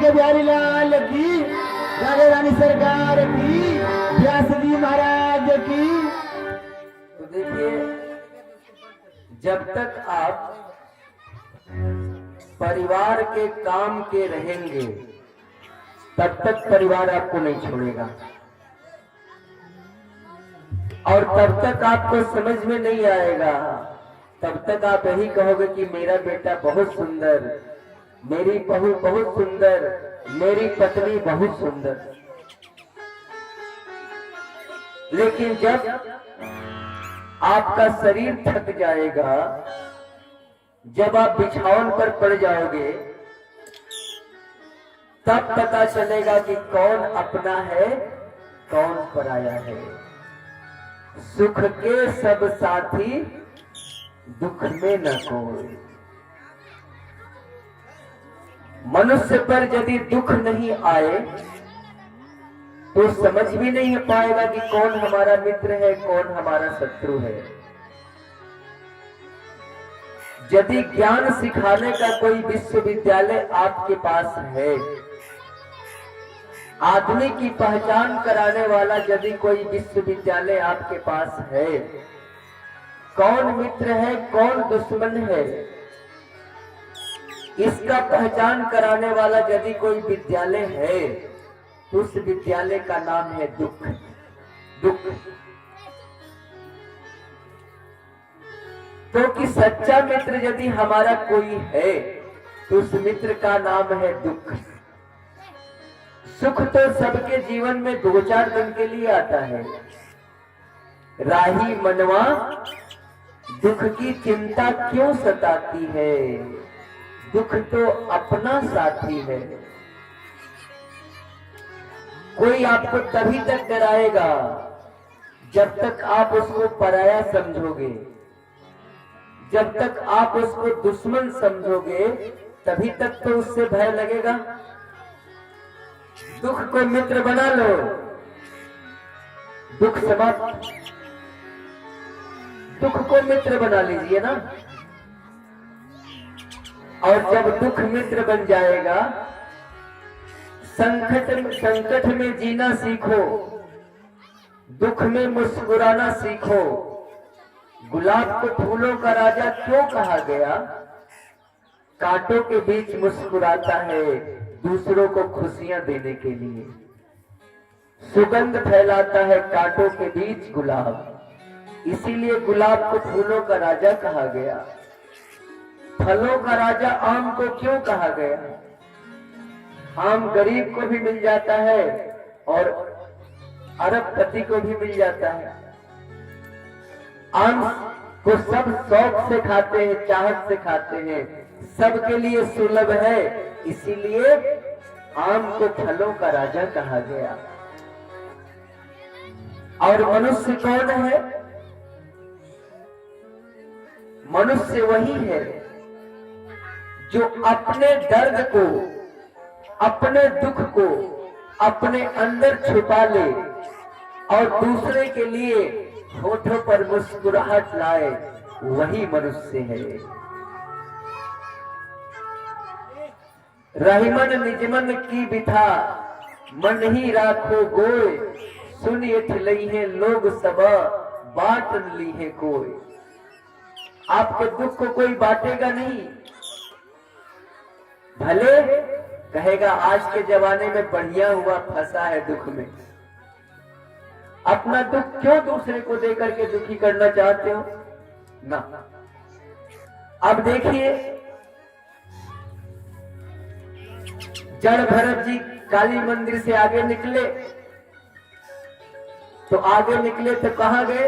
बिहारी लाल की, राजा रानी सरकार की, व्यास जी महाराज की। तो देखिए, जब तक आप परिवार के काम के रहेंगे तब तक परिवार आपको नहीं छोड़ेगा, और तब तक आपको समझ में नहीं आएगा, तब तक आप यही कहोगे कि मेरा बेटा बहुत सुंदर, मेरी बहू बहुत सुंदर, मेरी पत्नी बहुत सुंदर। लेकिन जब आपका शरीर थक जाएगा, जब आप बिछावन पर पड़ जाओगे, तब पता चलेगा कि कौन अपना है कौन पराया है। सुख के सब साथी, दुख में न कोई। मनुष्य पर यदि दुख नहीं आए तो समझ भी नहीं पाएगा कि कौन हमारा मित्र है कौन हमारा शत्रु है। यदि ज्ञान सिखाने का कोई विश्वविद्यालय आपके पास है, आदमी की पहचान कराने वाला यदि कोई विश्वविद्यालय आपके पास है, कौन मित्र है कौन दुश्मन है, इसका पहचान कराने वाला यदि कोई विद्यालय है, तो उस विद्यालय का नाम है दुख। दुख तो कि सच्चा मित्र यदि हमारा कोई है तो उस मित्र का नाम है दुख। सुख तो सबके जीवन में 2-4 दिन के लिए आता है। राही मनवा दुख की चिंता क्यों सताती है, दुख तो अपना साथी है। कोई आपको तभी तक डराएगा जब तक आप उसको पराया समझोगे, जब तक आप उसको दुश्मन समझोगे तभी तक तो उससे भय लगेगा। दुख को मित्र बना लो, दुख समाप्त। दुख को मित्र बना लीजिए ना, और जब दुख मित्र बन जाएगा, संकट में जीना सीखो, दुख में मुस्कुराना सीखो। गुलाब को फूलों का राजा क्यों कहा गया? कांटों के बीच मुस्कुराता है दूसरों को खुशियां देने के लिए। सुगंध फैलाता है कांटों के बीच गुलाब, इसीलिए गुलाब को फूलों का राजा कहा गया। फलों का राजा आम को क्यों कहा गया? आम गरीब को भी मिल जाता है और अरबपति को भी मिल जाता है। आम को सब शौक से खाते हैं, चाहत से खाते हैं, सबके लिए सुलभ है, इसीलिए आम को फलों का राजा कहा गया। और मनुष्य कौन है? मनुष्य वही है जो अपने दर्द को, अपने दुख को अपने अंदर छुपा ले और दूसरे के लिए होठों पर मुस्कुराहट लाए, वही मनुष्य है। रहीमन निजमन की बिथा, मन ही राखो गोय, सुन उठ लई है लोग सब, बांट ली है कोई। आपके दुख को कोई बांटेगा नहीं। भले कहेगा आज के जमाने में बढ़िया हुआ फंसा है दुख में, अपना दुख क्यों दूसरे को देकर के दुखी करना चाहते हो ना। अब देखिए, जड़ भरत जी काली मंदिर से आगे निकले, तो आगे निकले तो कहां गए?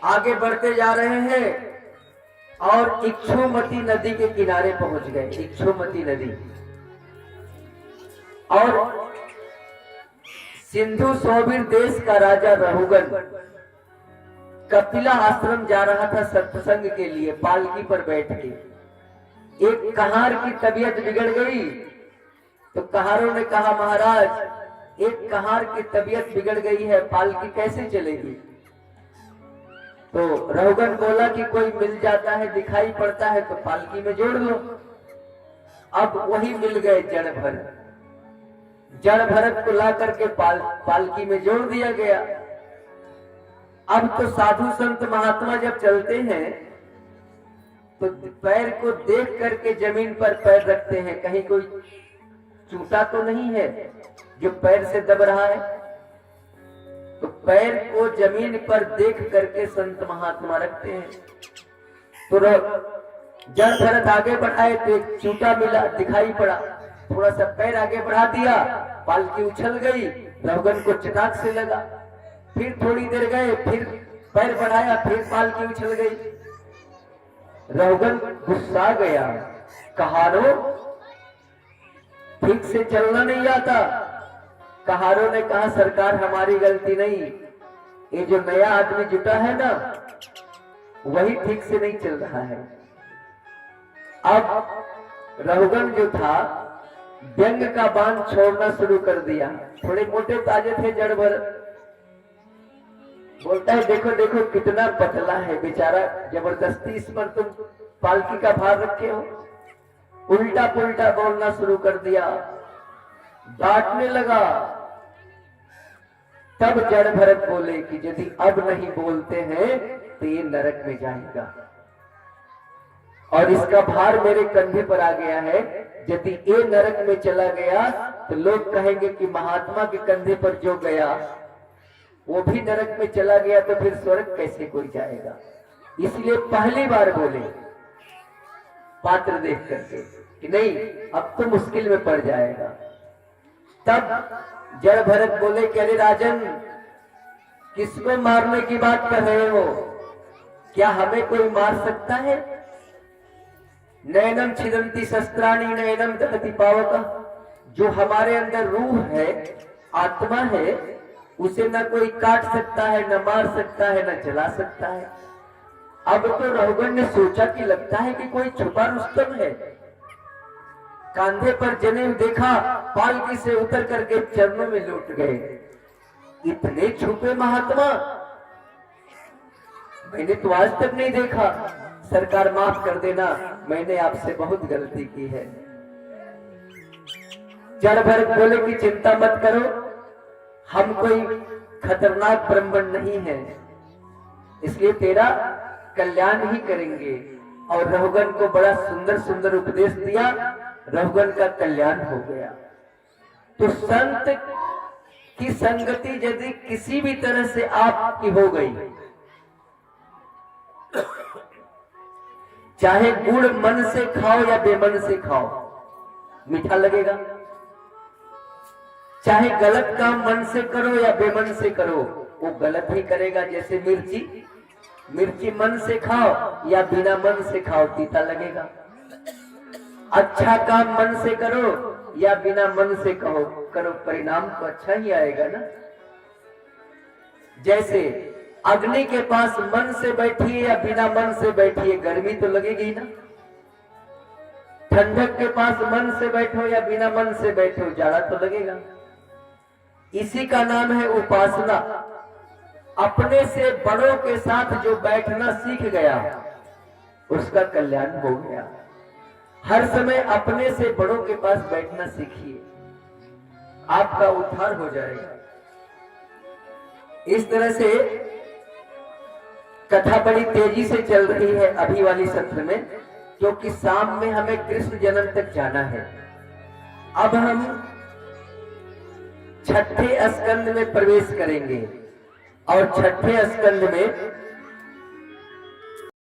आगे बढ़ते जा रहे हैं और इक्षुमती नदी के किनारे पहुंच गए। इक्षुमती नदी और सिंधु सोबिर देश का राजा रहुगन कपिला आश्रम जा रहा था सत्संग के लिए पालकी पर बैठ के। एक कहार की तबीयत बिगड़ गई तो कहारों ने कहा, महाराज एक कहार की तबीयत बिगड़ गई है, पालकी कैसे चलेगी? तो रहुगन बोला कि कोई मिल जाता है, दिखाई पड़ता है तो पालकी में जोड़ लो। अब वही मिल गए जड़ भरत को ला करके पालकी में जोड़ दिया गया। अब तो साधु संत महात्मा जब चलते हैं तो पैर को देख करके जमीन पर पैर रखते हैं, कहीं कोई चूटा तो नहीं है जो पैर से दब रहा है। तो पैर को जमीन पर देख करके संत महात्मा रखते हैं। तो जड़ भरत आगे बढ़ाए तो एक चूटा मिला, दिखाई पड़ा, थोड़ा सा पैर आगे बढ़ा दिया, पालकी उछल गई, रहुगन को चटाक से लगा। फिर थोड़ी देर गए, फिर पैर बढ़ाया, फिर पालकी उछल गई। रहुगन गुस्सा गया, कहारो ठीक से चलना नहीं आता। कहारों ने कहा, सरकार हमारी गलती नहीं, ये जो नया आदमी जुटा है ना वही ठीक से नहीं चल रहा है। अब रहुगन जो था व्यंग का बाण छोड़ना शुरू कर दिया। थोड़े मोटे ताजे थे जड़ भरत, बोलता है देखो देखो कितना पतला है बेचारा, जबरदस्ती इस पर तुम पालकी का भार रखे हो। उल्टा पुल्टा बोलना शुरू कर दिया, डांटने लगा। तब जड़ भरत बोले कि यदि अब नहीं बोलते हैं तो ये नरक में जाएगा और इसका भार मेरे कंधे पर आ गया है। यदि ये नरक में चला गया तो लोग कहेंगे कि महात्मा के कंधे पर जो गया वो भी नरक में चला गया, तो फिर स्वर्ग कैसे कोई जाएगा। इसलिए पहली बार बोले पात्र देख करके कि नहीं अब तो मुश्किल में पड़ जाएगा। तब जड़ भरत बोले कि अरे राजन, किसको मारने की बात कर रहे हो? क्या हमें कोई मार सकता है? नैनम छिदंती शस्त्राणी नैनम दहति पावका। जो हमारे अंदर रूह है, आत्मा है, उसे न कोई काट सकता है, न मार सकता है, न जला सकता है। अब तो रहुगन ने सोचा कि लगता है कि कोई छुपा रुस्तम है। कांधे पर जनेऊ देखा, पालकी से उतर करके चरणों में लौट गए। इतने छुपे महात्मा मैंने तो आज तक नहीं देखा। सरकार माफ कर देना, मैंने आपसे बहुत गलती की है। जड़ भरत बोले कि चिंता मत करो, हम कोई खतरनाक ब्राह्मण नहीं है, इसलिए तेरा कल्याण ही करेंगे। और रहुगन को बड़ा सुंदर सुंदर उपदेश दिया, रहुगन का कल्याण हो गया। तो संत की संगति यदि किसी भी तरह से आपकी हो गई, चाहे गुड़ मन से खाओ या बेमन से खाओ, मीठा लगेगा। चाहे गलत काम मन से करो या बेमन से करो, वो गलत ही करेगा। जैसे मिर्ची मन से खाओ या बिना मन से खाओ, तीता लगेगा। अच्छा काम मन से करो या बिना मन से करो, परिणाम तो अच्छा ही आएगा ना। जैसे अग्नि के पास मन से बैठिए या बिना मन से बैठिए, गर्मी तो लगेगी ना। ठंडक के पास मन से बैठो या बिना मन से बैठो, जाड़ा तो लगेगा। इसी का नाम है उपासना। अपने से बड़ों के साथ जो बैठना सीख गया उसका कल्याण हो गया। हर समय अपने से बड़ों के पास बैठना सीखिए, आपका उद्धार हो जाएगा। इस तरह से कथा बड़ी तेजी से चल रही है अभी वाली सत्र में, क्योंकि शाम में हमें कृष्ण जन्म तक जाना है। अब हम छठे स्कंद में प्रवेश करेंगे और छठे स्कंद में